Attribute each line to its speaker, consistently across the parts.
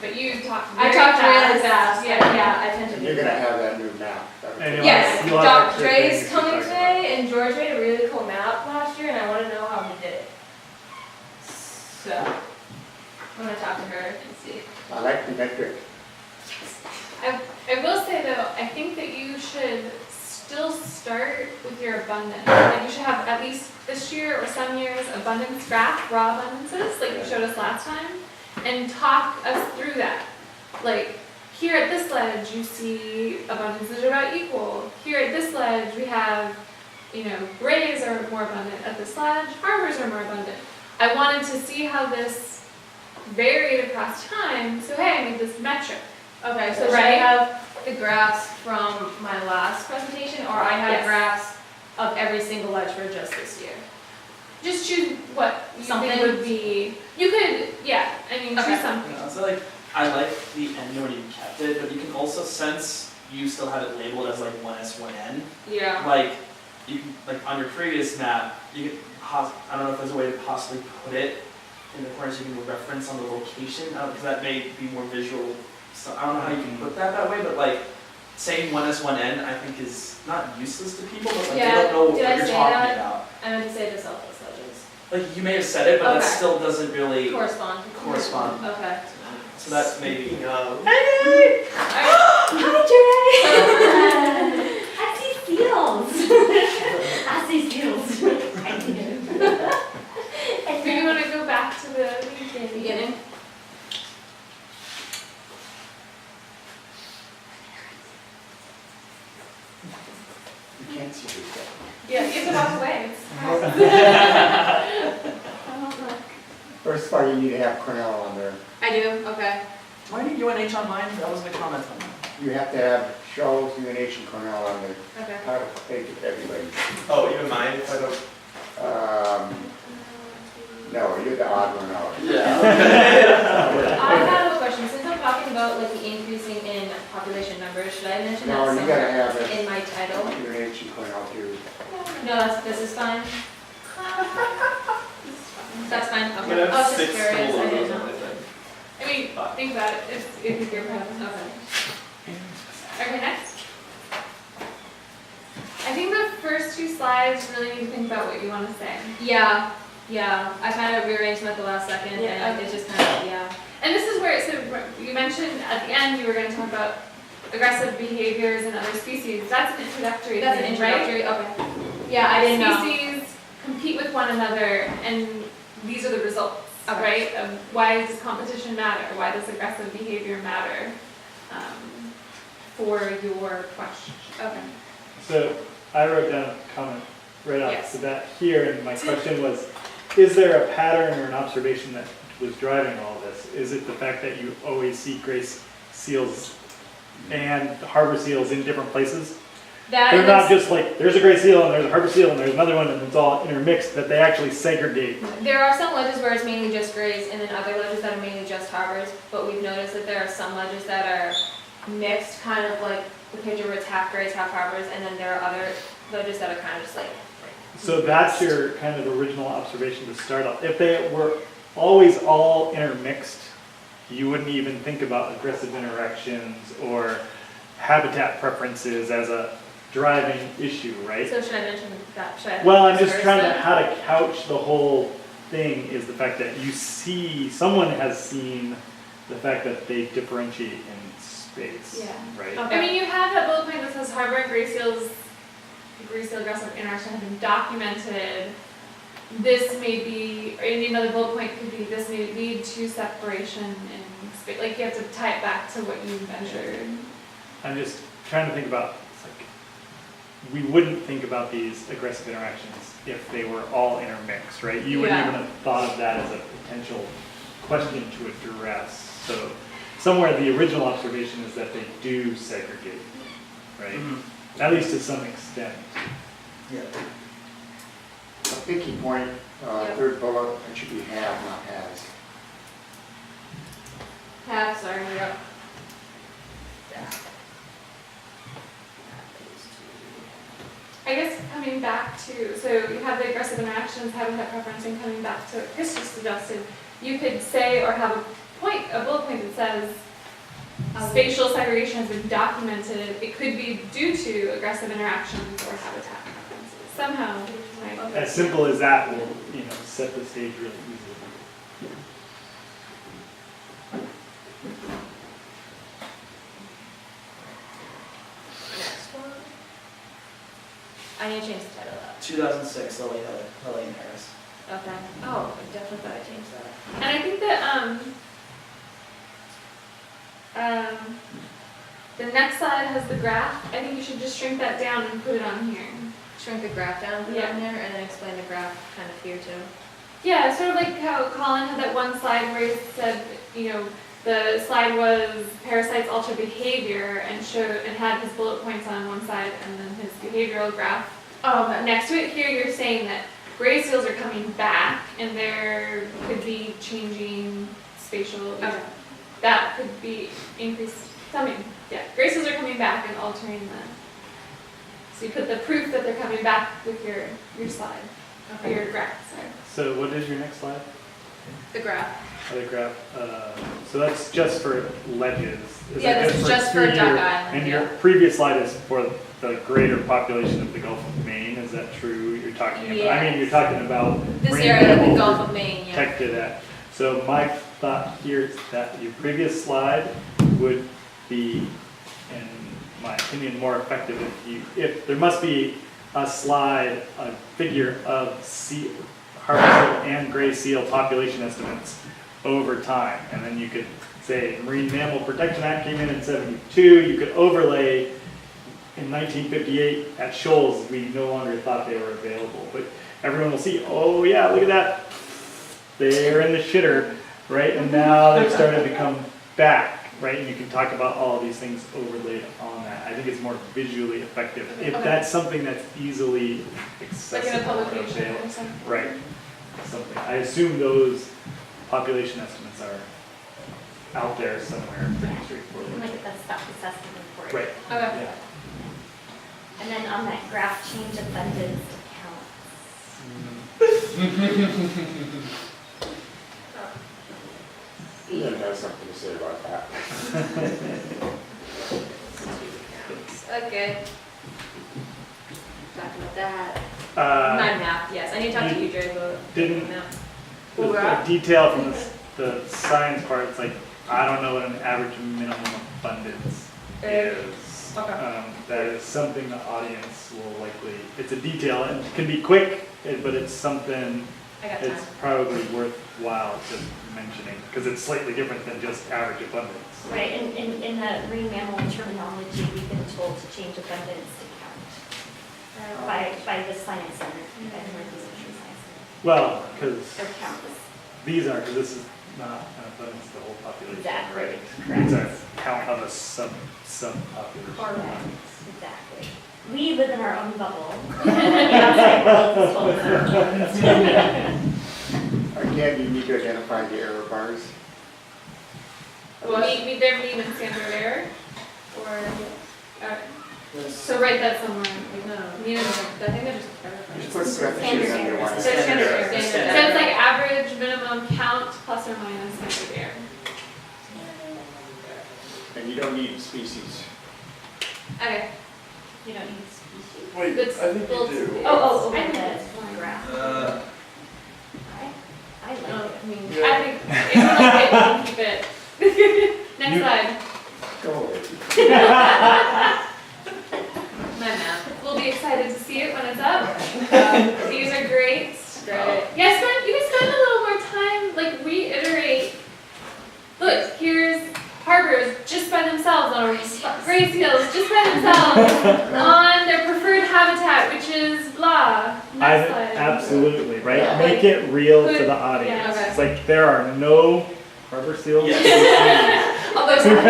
Speaker 1: but you talk
Speaker 2: I
Speaker 1: very
Speaker 2: talked
Speaker 1: fast.
Speaker 2: really fast.
Speaker 1: Yeah.
Speaker 2: I tend to do
Speaker 3: You're gonna
Speaker 2: that.
Speaker 3: have that new map.
Speaker 4: Anyway,
Speaker 2: Yes,
Speaker 4: you'll have
Speaker 2: Dr.
Speaker 4: extra
Speaker 2: Dre's
Speaker 4: things to
Speaker 2: coming
Speaker 4: talk
Speaker 2: today, and George made a really cool map last year, and I want to know how he did it. So, I'm gonna talk to her and see.
Speaker 3: I like the metric.
Speaker 1: I will say though, I think that you should still start with your abundance. Like you should have at least this year or some years abundance graph, raw abundances, like you showed us last time, and talk us through that. Like here at this ledge, you see abundances are about equal. Here at this ledge, we have, grays are more abundant. At this ledge, harbors are more abundant. I wanted to see how this varied across time, so hey, I made this metric.
Speaker 2: Okay, so should I have the graphs from my last presentation, or I have
Speaker 1: Yes.
Speaker 2: graphs of every single ledge for just this year?
Speaker 1: Just choose what you
Speaker 2: Something?
Speaker 1: think would be. You could, choose
Speaker 2: Okay.
Speaker 1: something.
Speaker 5: Yeah, so like, I like the ending when you kept it, but you can also, since you still have it labeled as like 1S, 1N,
Speaker 2: Yeah.
Speaker 5: like, you can, like on your previous map, you could, I don't know if there's a way to possibly put it in the corners, you can reference on the location, because that may be more visual. So I don't know how you can put that way, but like, saying 1S, 1N, I think is not useless to people, but like,
Speaker 2: Yeah,
Speaker 5: they don't know what
Speaker 2: did I
Speaker 5: you're
Speaker 2: say
Speaker 5: talking
Speaker 2: that?
Speaker 5: about.
Speaker 2: I meant to say the selfless ledges.
Speaker 5: Like, you may have said it, but that
Speaker 2: Okay.
Speaker 5: still doesn't really
Speaker 2: Correspond.
Speaker 5: correspond.
Speaker 2: Okay.
Speaker 5: So that's maybe,
Speaker 2: Hi, Jay! I see seals. I see seals.
Speaker 1: Maybe you want to go back to the
Speaker 2: Beginning.
Speaker 3: You can't see this yet.
Speaker 1: Yeah, you have to walk away.
Speaker 3: First of all, you need to have Cornell on there.
Speaker 2: I do, okay.
Speaker 5: do I need UNH on mine? That wasn't a comment on that.
Speaker 3: You have to have Charles, UNH, and Cornell on the
Speaker 2: Okay.
Speaker 3: title page of everybody.
Speaker 6: Oh, even mine? I don't.
Speaker 3: No, you're the odd one out.
Speaker 2: I have a question. Since I'm talking about like the increasing in population numbers, should I mention
Speaker 3: No,
Speaker 2: that
Speaker 3: you gotta
Speaker 2: somewhere
Speaker 3: have it,
Speaker 2: in my title?
Speaker 3: UNH and Cornell too.
Speaker 2: No, this is fine. That's fine.
Speaker 6: I'm
Speaker 2: Okay.
Speaker 6: gonna
Speaker 2: I was
Speaker 6: have
Speaker 2: just
Speaker 6: 6
Speaker 2: curious.
Speaker 6: full
Speaker 2: I
Speaker 6: logos
Speaker 2: didn't
Speaker 6: on
Speaker 2: know.
Speaker 6: my thing.
Speaker 1: I mean, think about it if you're present.
Speaker 2: Okay.
Speaker 1: Okay, next. I think the first two slides really need to think about what you want to say.
Speaker 2: Yeah. I kind of rearranged them at the last second,
Speaker 1: Yeah,
Speaker 2: and it just kind of
Speaker 1: And this is where, so you mentioned at the end you were going to talk about aggressive behaviors in other species. That's an introductory
Speaker 2: That's an
Speaker 1: thing, right?
Speaker 2: introductory. Okay. Yeah, I didn't know.
Speaker 1: Species compete with one another, and these are the results,
Speaker 2: Okay.
Speaker 1: right? Of why does competition matter? Why does aggressive behavior matter for your question?
Speaker 2: Okay.
Speaker 4: So I wrote down a comment right off
Speaker 1: Yes.
Speaker 4: the bat here, and my question was, is there a pattern or an observation that was driving all this? Is it the fact that you always see gray seals and harbor seals in different places? They're not just like, there's a gray seal and there's a harbor seal and there's another one and it's all intermixed, that they actually segregate.
Speaker 2: There are some ledges where it's mainly just grays, and then other ledges that are mainly just harbors, but we've noticed that there are some ledges that are mixed, kind of like the picture where it's half grays, half harbors, and then there are other ledges that are kind of just like.
Speaker 4: So that's your kind of original observation to start off. If they were always all intermixed, you wouldn't even think about aggressive interactions or habitat preferences as a driving issue, right?
Speaker 2: So should I mention that? Should I
Speaker 4: Well, I'm just
Speaker 2: first
Speaker 4: trying to,
Speaker 2: then?
Speaker 4: how to couch the whole thing is the fact that you see, someone has seen the fact that they differentiate in space,
Speaker 1: Yeah.
Speaker 4: right?
Speaker 2: Okay.
Speaker 1: I mean, you have that bullet point that says harbor and gray seal aggressive interaction have been documented. This may be, or another bullet point could be, this may lead to separation in space. Like you have to tie it back to what you measured.
Speaker 4: I'm just trying to think about, it's like, we wouldn't think about these aggressive interactions if they were all intermixed, right? You wouldn't
Speaker 1: Yeah.
Speaker 4: even have thought of that as a potential question to address. So somewhere the original observation is that they do segregate, right? At least to some extent.
Speaker 5: Yeah.
Speaker 3: A thinking point, third bullet, it should be have, not has.
Speaker 2: Half, sorry, you're up.
Speaker 1: I guess coming back to, so you have the aggressive interactions, habitat preference, and coming back to what Chris just suggested, you could say or have a bullet point that says spatial segregation has been documented, it could be due to aggressive interactions or habitat preferences. Somehow, right?
Speaker 4: As simple as that will, set the stage really easily.
Speaker 2: Next one. I need to change the title of that.
Speaker 5: 2006, Lily and Harris.
Speaker 2: Okay. Oh, I definitely thought I changed that.
Speaker 1: And I think that the next slide has the graph. I think you should just shrink that down and put it on here.
Speaker 2: Shrink the graph down, put it
Speaker 1: Yeah.
Speaker 2: on there, and then explain the graph kind of here too.
Speaker 1: Yeah, sort of like how Colin had that one slide where he said, the slide was parasites alter behavior and had his bullet points on one side and then his behavioral graph.
Speaker 2: Oh, okay.
Speaker 1: Next to it here, you're saying that gray seals are coming back and there could be changing spatial.
Speaker 2: Okay.
Speaker 1: That could be increased. Gray seals are coming back and altering so you put the proof that they're coming back with your slide, or your graph, sorry.
Speaker 4: So what is your next slide?
Speaker 2: The graph.
Speaker 4: Other graph. So that's just for ledges.
Speaker 2: Yeah,
Speaker 4: that
Speaker 2: this is just for
Speaker 4: through
Speaker 2: Duck
Speaker 4: your-
Speaker 2: Island,
Speaker 4: And
Speaker 2: yeah.
Speaker 4: your previous slide is for the greater population of the Gulf of Maine. Is that true? You're talking about. I mean, you're talking about
Speaker 2: This
Speaker 4: marine
Speaker 2: area of the
Speaker 4: mammal
Speaker 2: Gulf of Maine, yeah.
Speaker 4: protected at. So my thought here is that your previous slide would be, in my opinion, more effective if there must be a slide, a figure of harbor seal and gray seal population estimates over time, and then you could say Marine Mammal Protection Act came in 72. You could overlay in 1958 at Shoals. We no longer thought they were available, but everyone will see. Oh yeah, look at that. They're in the shitter, right? And now they've started to come back. Right, and you can talk about all of these things overlaid on that. I think it's more visually effective if that's something that's easily
Speaker 1: Like
Speaker 4: accessible.
Speaker 1: in a publication
Speaker 4: available.
Speaker 1: or something.
Speaker 4: Right, something. I assume those population estimates are out there somewhere, pretty straightforward.
Speaker 7: Like that stuff assessment report.
Speaker 4: Right.
Speaker 1: Okay.
Speaker 4: Yeah.
Speaker 7: And then on that graph, change abundance
Speaker 3: You have something to say about that.
Speaker 2: Okay. Talking about that.
Speaker 4: Uh,
Speaker 2: My map, yes. I need to talk to you, Dre, about
Speaker 4: Didn't
Speaker 2: map.
Speaker 4: the detail from the science part? It's like I don't know what an average minimum abundance is.
Speaker 2: Okay.
Speaker 4: That is something the audience will likely. It's a detail and it can be quick, but it's something.
Speaker 2: I got time.
Speaker 4: It's probably worthwhile just mentioning because it's slightly different than just average abundance.
Speaker 7: Right, and in the marine mammal terminology, we've been told to change abundance to count by the science center, by the Northeast Ocean Science Center.
Speaker 4: Well, because
Speaker 7: Or count this.
Speaker 4: these are, because this is not an abundance of the whole population,
Speaker 7: Exactly,
Speaker 4: right?
Speaker 7: correct.
Speaker 4: It's a count of a subpopulation.
Speaker 7: Correct, exactly. We live in our own bubble. The outside world is told us.
Speaker 3: Again, you need to identify the error bars.
Speaker 1: Their mean and standard error, or so write that somewhere.
Speaker 2: No,
Speaker 1: Mean and
Speaker 2: I think they're just
Speaker 3: Just put
Speaker 7: Standard
Speaker 3: parentheses under
Speaker 7: errors.
Speaker 3: one.
Speaker 1: So standard error.
Speaker 2: Standard
Speaker 1: So
Speaker 2: error.
Speaker 1: it's like average, minimum, count, plus or minus standard error.
Speaker 3: And you don't need species.
Speaker 1: Okay.
Speaker 7: You don't need species.
Speaker 6: Wait,
Speaker 1: That's-
Speaker 6: I think
Speaker 1: well,
Speaker 6: you do.
Speaker 7: Oh,
Speaker 1: I think
Speaker 7: the
Speaker 1: that's fine.
Speaker 7: graph. I like
Speaker 2: Oh,
Speaker 7: it.
Speaker 2: I mean,
Speaker 1: I think if you like it, you can keep it. Next slide.
Speaker 3: Go away.
Speaker 2: my map.
Speaker 1: We'll be excited to see it when it's up. These are great.
Speaker 2: Great.
Speaker 1: Yeah, you can spend a little more time, like reiterate. Look, here's harbors just by themselves, or gray seals just by themselves on their preferred habitat, which is blah. Next slide.
Speaker 4: Absolutely, right?
Speaker 3: Yeah.
Speaker 4: Make it real to
Speaker 1: Put-
Speaker 4: the audience.
Speaker 1: yeah.
Speaker 2: Okay.
Speaker 4: It's like there are no harbor seals,
Speaker 2: Although some in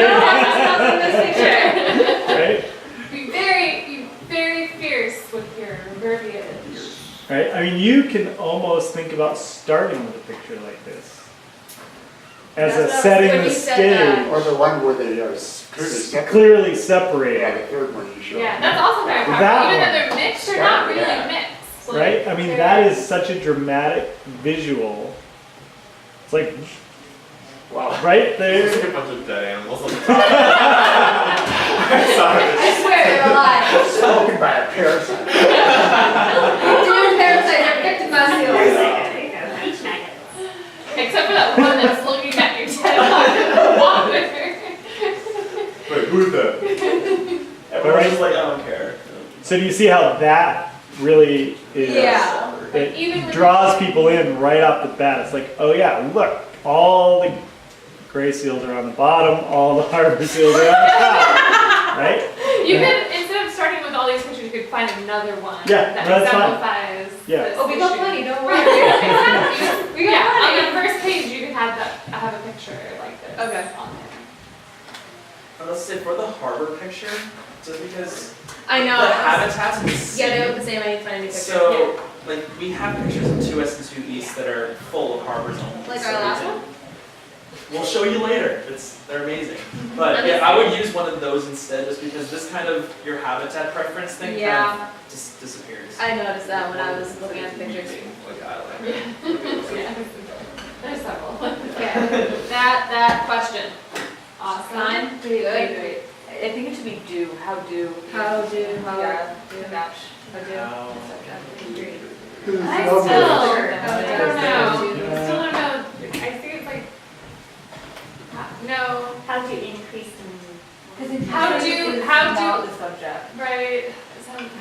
Speaker 2: this picture.
Speaker 4: right?
Speaker 1: Be very fierce with your verbiage.
Speaker 4: Right? I mean, you can almost think about starting with a picture like this as
Speaker 2: That's
Speaker 4: a
Speaker 2: what I was-
Speaker 4: setting
Speaker 2: when
Speaker 4: the
Speaker 2: you said
Speaker 4: stage,
Speaker 2: that.
Speaker 3: Or the one where they are clearly separate.
Speaker 4: clearly
Speaker 3: Yeah,
Speaker 4: separated,
Speaker 3: the third one you showed.
Speaker 1: Yeah, that's also very powerful.
Speaker 4: That
Speaker 1: Even though
Speaker 4: one.
Speaker 1: they're mixed, they're not really
Speaker 3: Yeah.
Speaker 1: mixed. Like,
Speaker 4: right? I mean,
Speaker 1: they're-
Speaker 4: that is such a dramatic visual. It's like,
Speaker 3: Wow.
Speaker 4: right?
Speaker 6: There's
Speaker 4: They,
Speaker 6: like a bunch of dead animals on the top.
Speaker 2: I swear, they're alive.
Speaker 3: Spoken by a parasite.
Speaker 2: Dude, parasites are victim of seals.
Speaker 7: There you go, beach maggots.
Speaker 1: Except for that one that's looking at your dead body in the water.
Speaker 6: Wait, who's that?
Speaker 5: Everyone's just like, I don't care.
Speaker 4: so do you see how that really is?
Speaker 2: Yeah.
Speaker 4: It
Speaker 1: Even with-
Speaker 4: draws people in right off the bat. It's like, oh yeah, look, all the gray seals are on the bottom, all the harbor seals are on the top, right?
Speaker 1: You could, instead of starting with all these pictures, you could find another one
Speaker 4: Yeah,
Speaker 1: that
Speaker 4: that's fine.
Speaker 1: exemplifies
Speaker 4: Yeah.
Speaker 1: this
Speaker 2: Oh, we got
Speaker 1: issue.
Speaker 2: plenty, don't worry.
Speaker 1: Exactly.
Speaker 2: We got
Speaker 1: Yeah, on
Speaker 2: plenty.
Speaker 1: the first page, you could have a picture like this
Speaker 2: Okay.
Speaker 1: on there.
Speaker 5: But let's say for the harbor picture, just because
Speaker 2: I know.
Speaker 5: the habitats in the sea.
Speaker 2: Yeah, they look the same, I need to find a new picture.
Speaker 5: So, like, we have pictures of 2S and 2East that are full of harbors only.
Speaker 2: Like
Speaker 5: so
Speaker 2: our
Speaker 5: we
Speaker 2: last
Speaker 5: can-
Speaker 2: one?
Speaker 5: We'll show you later. They're amazing. But yeah, I would use one of those instead, just because this kind of your habitat preference thing kind
Speaker 2: Yeah,
Speaker 5: of just disappears.
Speaker 2: I noticed that when I was looking at the pictures.
Speaker 5: Like I like it.
Speaker 1: Yeah. There's several.
Speaker 2: Okay, that question.
Speaker 1: Awesome.
Speaker 2: Fine, pretty good.
Speaker 1: Great.
Speaker 8: I think it should be do, how do.
Speaker 2: How do,
Speaker 8: Yeah,
Speaker 2: do.
Speaker 8: gosh.
Speaker 2: How do.
Speaker 5: How-
Speaker 1: I
Speaker 3: Love
Speaker 1: still,
Speaker 3: it.
Speaker 1: I don't know. I still don't know. I think it's like, no,
Speaker 7: How to increase in,
Speaker 1: How do-
Speaker 8: The subject.
Speaker 1: right,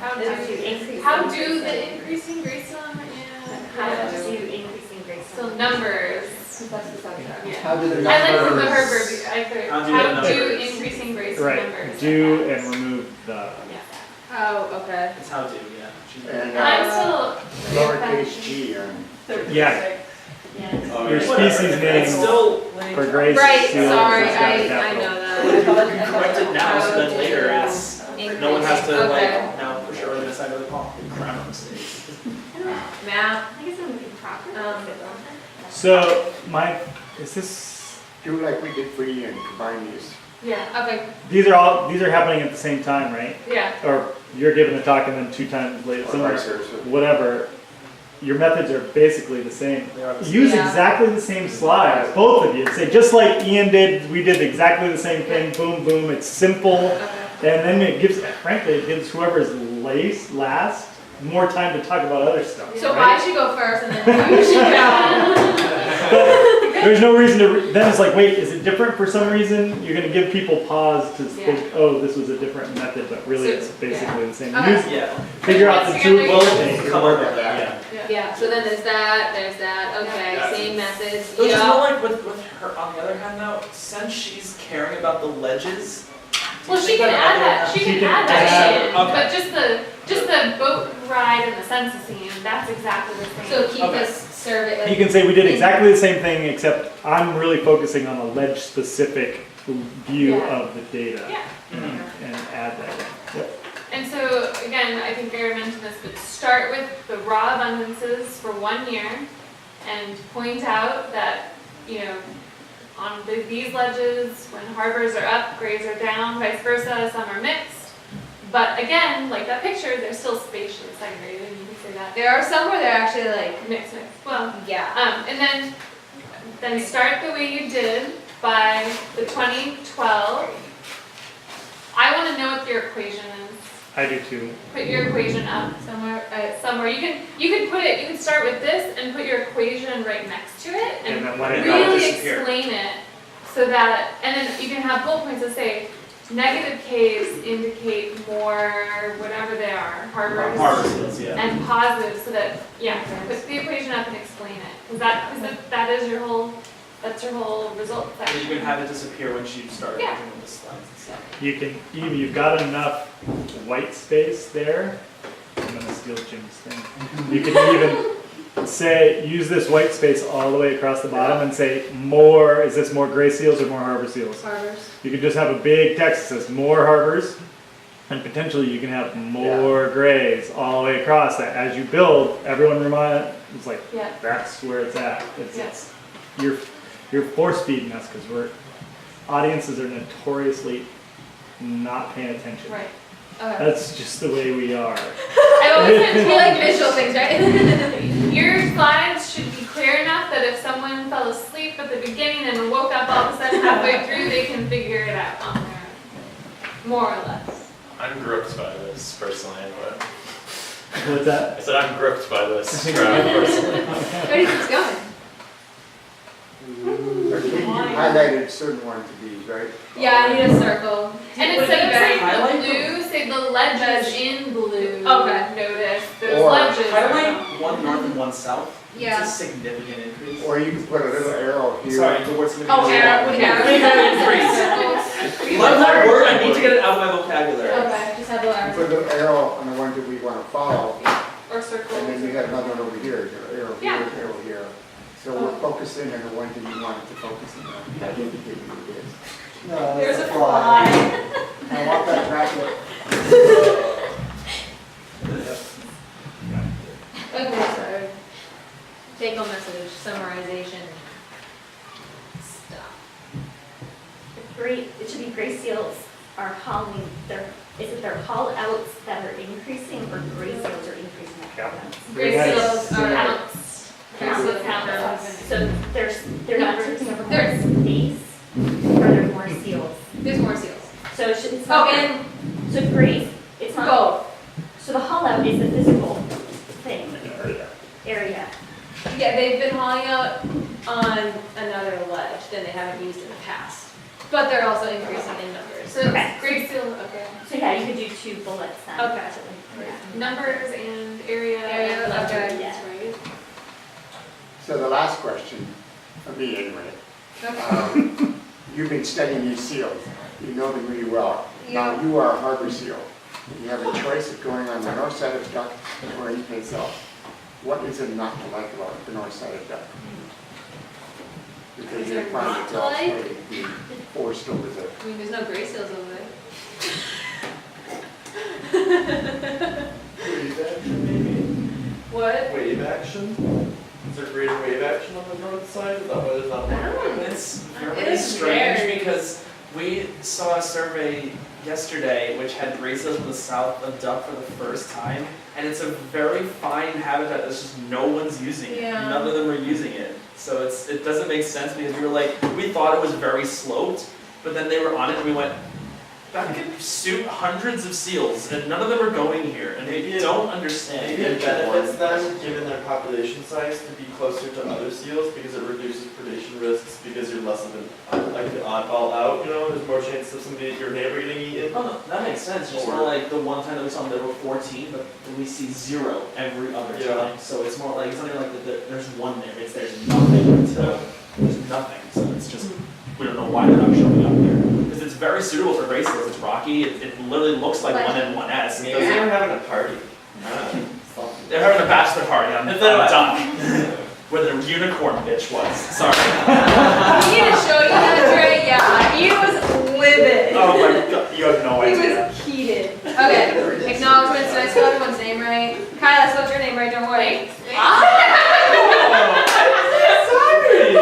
Speaker 1: how
Speaker 7: how to
Speaker 1: do,
Speaker 7: increase.
Speaker 1: how
Speaker 7: in
Speaker 1: do
Speaker 7: grace
Speaker 1: the increasing grace on,
Speaker 7: How
Speaker 1: yeah.
Speaker 7: to increase in grace.
Speaker 1: So numbers,
Speaker 8: That's the subject.
Speaker 1: yeah.
Speaker 3: How do the
Speaker 1: I like from the
Speaker 3: numbers?
Speaker 1: Herbert, I could,
Speaker 5: How do the
Speaker 1: how do
Speaker 5: numbers.
Speaker 1: increasing grace on
Speaker 4: Right,
Speaker 1: numbers.
Speaker 4: do and remove the.
Speaker 1: Yeah.
Speaker 2: Oh, okay.
Speaker 5: It's how do, yeah. She's right.
Speaker 3: And
Speaker 1: And I'm still.
Speaker 3: lowercase g on.
Speaker 4: Yeah.
Speaker 7: Yeah.
Speaker 6: Oh,
Speaker 4: Your
Speaker 6: yeah.
Speaker 4: species
Speaker 5: It's
Speaker 4: name
Speaker 5: still like,
Speaker 4: for gray
Speaker 2: Right,
Speaker 4: seals
Speaker 2: sorry,
Speaker 4: has got a
Speaker 2: I
Speaker 4: capital.
Speaker 2: know
Speaker 5: You
Speaker 2: that.
Speaker 5: can correct it now, so then later it's, no one has to
Speaker 2: Okay.
Speaker 5: like, now push it over to the side of the call. Grammar mistakes.
Speaker 2: Map,
Speaker 7: I guess it would be proper.
Speaker 4: So is this,
Speaker 3: Do like we did for you and combine these.
Speaker 1: Yeah,
Speaker 2: okay,
Speaker 4: these are happening at the same time, right?
Speaker 1: yeah.
Speaker 4: Or you're giving a talk and then 2 times later,
Speaker 3: Or
Speaker 4: somewhere,
Speaker 3: vice versa.
Speaker 4: whatever. Your methods are basically the same.
Speaker 5: They are the same.
Speaker 4: Use
Speaker 2: Yeah.
Speaker 4: exactly the same slides, both of you. Say, just like Ian did, we did exactly the same thing, boom, boom, it's simple.
Speaker 2: okay.
Speaker 4: And then it gives, frankly, it gives whoever's last more time to talk about other stuff.
Speaker 2: So
Speaker 4: right?
Speaker 2: I should go first and then you should go.
Speaker 4: There's no reason to, then it's like, wait, is it different for some reason? You're gonna give people pause to think, oh, this was a different method, but really
Speaker 1: So-
Speaker 4: it's basically the same.
Speaker 2: Okay.
Speaker 4: Use,
Speaker 5: Yeah.
Speaker 4: figure out the two,
Speaker 1: Well,
Speaker 4: things.
Speaker 5: Come up with that, yeah.
Speaker 2: Yeah, so then there's that, okay,
Speaker 6: Yeah.
Speaker 2: same methods,
Speaker 5: It was just
Speaker 2: yeah.
Speaker 5: more like with her, on the other hand though, since she's caring about the ledges. do you
Speaker 1: Well, she
Speaker 5: think
Speaker 1: can
Speaker 5: that
Speaker 1: add
Speaker 5: other-
Speaker 1: that, she can add that
Speaker 5: add-
Speaker 1: in,
Speaker 5: okay.
Speaker 1: but just the boat ride and the census scene, that's exactly the same.
Speaker 2: So keep
Speaker 5: Okay.
Speaker 2: this survey,
Speaker 4: You
Speaker 2: like,
Speaker 4: can say we did exactly the same thing, except I'm really focusing on a ledge-specific view
Speaker 1: Yeah.
Speaker 4: of the data
Speaker 1: Yeah,
Speaker 5: Mhm.
Speaker 4: and add that in. Yep.
Speaker 1: and so, again, I think Gary mentioned this, but start with the raw abundances for 1 year and point out that, you know, on these ledges, when harbors are up, grays are down, vice versa, some are mixed. But again, like that picture, they're still spatially segregated, and you can say that.
Speaker 2: there are some where they're actually like,
Speaker 1: Mixed. Well,
Speaker 2: yeah.
Speaker 1: and then start the way you did by the 2012. I want to know what your equation is.
Speaker 4: I do too.
Speaker 1: Put your equation up somewhere. You can put it. You can start with this and put your equation right next to it,
Speaker 4: And
Speaker 1: and
Speaker 4: then let it
Speaker 5: Really
Speaker 4: go.
Speaker 1: really
Speaker 5: disappear.
Speaker 1: explain it so that, and then you can have bullet points that say negative K's indicate more whatever they are, harbors,
Speaker 5: Harbor seals, yeah.
Speaker 1: and positive, so that put the equation up and explain it, because that is your whole, that's your whole result
Speaker 5: And you
Speaker 1: section.
Speaker 5: can have it disappear once you start
Speaker 1: Yeah.
Speaker 5: doing the slides and stuff.
Speaker 4: You can, even you've got enough white space there. I'm gonna steal Jim's thing. You can even say, use this white space all the way across the bottom and say more, is this more gray seals or more harbor seals?
Speaker 2: Harbors.
Speaker 4: You could just have a big text that says more harbors, and potentially you can have more grays all the way across that. As you build, everyone it's like,
Speaker 1: Yeah.
Speaker 4: that's where it's at. It's,
Speaker 1: Yeah.
Speaker 4: it's you're force feeding us because audiences are notoriously not paying attention.
Speaker 1: Right.
Speaker 2: Okay.
Speaker 4: That's just the way we are.
Speaker 1: I always been
Speaker 2: We
Speaker 1: told
Speaker 2: like visual things, right?
Speaker 1: your slides should be clear enough that if someone fell asleep at the beginning and woke up all of a sudden halfway through, they can figure it out on their own, more or less.
Speaker 6: I'm gripped by this personally, but
Speaker 4: What's that?
Speaker 6: I said I'm gripped by this graph personally.
Speaker 2: Ready, keeps going.
Speaker 3: Okay, you highlighted certain ones of these, right?
Speaker 2: Yeah, I need a circle.
Speaker 1: And
Speaker 2: Would it
Speaker 1: instead
Speaker 2: be
Speaker 1: of saying
Speaker 2: better-
Speaker 5: highlight
Speaker 1: the blue, say the ledges in blue.
Speaker 2: Okay.
Speaker 1: Notice those
Speaker 3: Or
Speaker 1: ledges.
Speaker 5: Highlight one north and one south.
Speaker 2: Yeah.
Speaker 5: It's a significant increase.
Speaker 3: Or you can put a little arrow here.
Speaker 5: Sorry, the word's gonna be.
Speaker 2: Oh, arrow, with arrow.
Speaker 5: Increase. Love that word, I need to get it out of my vocabulary.
Speaker 2: Okay, just have a little
Speaker 3: You
Speaker 2: arrow.
Speaker 3: put a little arrow on the ones that we want to follow,
Speaker 1: Or circles.
Speaker 3: and then you have another one over here, your arrow here,
Speaker 1: Yeah.
Speaker 3: arrow here. So we're focusing on the ones that you wanted to focus on. That indicates what it is. No,
Speaker 7: There's a fly.
Speaker 3: I want that bracket.
Speaker 2: Okay, so take home message, summarization, stuff.
Speaker 7: It should be gray seals are hauling, is it their haul outs that are increasing or gray seals are increasing their haul outs?
Speaker 2: Gray seals are
Speaker 1: Counts.
Speaker 7: Counts. So they're not taking over more
Speaker 2: There's-
Speaker 7: space, or there's more seals.
Speaker 2: There's more seals.
Speaker 7: So it's
Speaker 2: Oh,
Speaker 7: not,
Speaker 2: and
Speaker 7: so gray, it's not.
Speaker 2: both.
Speaker 7: So the haul out is the physical thing, area.
Speaker 2: Yeah, they've been hauling out on another ledge than they haven't used in the past. But they're also increasing in numbers.
Speaker 1: So
Speaker 7: Okay.
Speaker 1: great seal, okay.
Speaker 7: So yeah, you could do 2 bullets then.
Speaker 2: Okay.
Speaker 7: Yeah.
Speaker 1: Numbers and area.
Speaker 2: Area,
Speaker 1: and
Speaker 2: okay.
Speaker 1: letters,
Speaker 7: Yeah.
Speaker 1: right?
Speaker 3: So the last question, for me anyway.
Speaker 2: Okay.
Speaker 3: You've been studying these seals. You know them really well.
Speaker 2: Yeah.
Speaker 3: Now, you are a harbor seal. You have a choice of going on the north side of Duck or anyplace else. What is it not to like about the north side of Duck? Because
Speaker 2: Is
Speaker 3: you
Speaker 2: there
Speaker 3: find
Speaker 2: not
Speaker 3: it's
Speaker 2: to
Speaker 3: all
Speaker 2: like?
Speaker 3: forced over there.
Speaker 2: I mean, there's no gray seals over there.
Speaker 6: Wave action maybe?
Speaker 2: What?
Speaker 6: Wave action? Is there greater wave action on the north side? Is that why there's not more?
Speaker 5: It's
Speaker 2: It
Speaker 5: very
Speaker 2: is
Speaker 5: strange
Speaker 2: very-
Speaker 5: because we saw a survey yesterday which had gray seals from the south of Duck for the first time, and it's a very fine habitat that's just no one's using it.
Speaker 2: Yeah.
Speaker 5: None of them are using it. So it doesn't make sense because we thought it was very sloped, but then they were on it and we went, that could suit hundreds of seals and none of them are going here and they don't understand.
Speaker 6: Maybe it benefits them, given their population size, to be closer to other seals because it reduces predation risks because you're less of like the oddball out, you know, there's more chance of somebody, your neighbor getting eaten.
Speaker 5: Oh, no, that makes sense. Just more like the one time that we saw them, there were 14, but then we see 0 every other
Speaker 6: Yeah.
Speaker 5: time. So it's more like, it's not even like there's one there, it's there's nothing until there's nothing. So it's just, we don't know why they're not showing up there. Because it's very suitable for gray seals. It's rocky, it literally looks like
Speaker 2: Like-
Speaker 5: 1 and 1S.
Speaker 6: Maybe they were having a party.
Speaker 5: They're having a bachelor party on
Speaker 6: If they're-
Speaker 5: Duck. Where the unicorn bitch was. Sorry.
Speaker 2: We need to show you that, Dre. Yeah, he was livid.
Speaker 5: Oh my god, you have no
Speaker 2: He
Speaker 5: idea.
Speaker 2: was heated. Okay, acknowledgements. Did I spell everyone's name right? Kyla, spelled your name right, don't worry.
Speaker 6: Sorry! I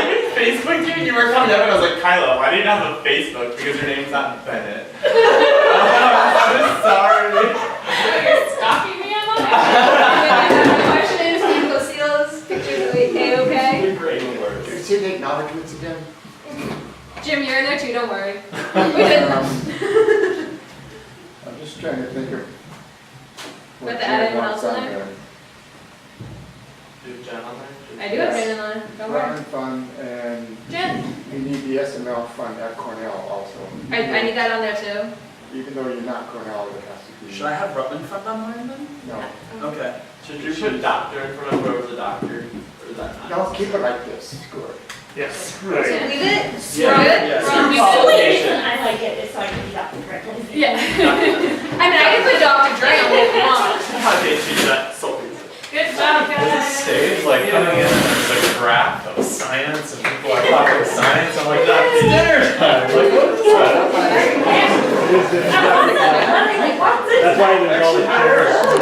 Speaker 6: even Facebooked you and you were coming up and I was like, Kyla, why do you not have a Facebook? Because your name's not Bennett. I'm sorry.
Speaker 1: You're stalking me on
Speaker 2: Questions, people, seals, pictures of A-okay?
Speaker 6: You're great.
Speaker 3: Do you see the acknowledgements again?
Speaker 2: Jim, you're in there too, don't worry. We did.
Speaker 3: I'm just trying to think of. what
Speaker 2: But to add
Speaker 3: Jen
Speaker 2: anyone
Speaker 3: wants
Speaker 2: else in
Speaker 3: on
Speaker 2: there?
Speaker 6: Do you have Jen on there?
Speaker 2: I do have Brandon on it, don't worry.
Speaker 3: Rutland Fund, and
Speaker 2: Jen,
Speaker 3: you need the SML fund at Cornell also.
Speaker 2: I need that on there too.
Speaker 3: Even though you're not Cornell, it has to be.
Speaker 5: Should I have Rutland Fund on mine then?
Speaker 3: No,
Speaker 5: Okay.
Speaker 6: Should you put doctor in front of whoever's the doctor? Or is that not?
Speaker 3: no, keep it like this, good.
Speaker 4: Yes.
Speaker 2: So leave it,
Speaker 5: Yeah,
Speaker 2: screw it.
Speaker 5: yeah.
Speaker 2: Wrong.
Speaker 7: The only reason I like it is so I can be Dr. correctly.
Speaker 1: Yeah.
Speaker 2: I mean, I can put Dr. Dre on it if you want.
Speaker 6: How did you do that so easy?
Speaker 1: Good job,
Speaker 6: This
Speaker 1: guys.
Speaker 6: stage, like coming in, there's a graph of science and people are talking science. I'm like, that's dinner time. Like, what is that?
Speaker 4: It is the-
Speaker 7: I'm like, what's this?
Speaker 4: That's why there's all the chairs.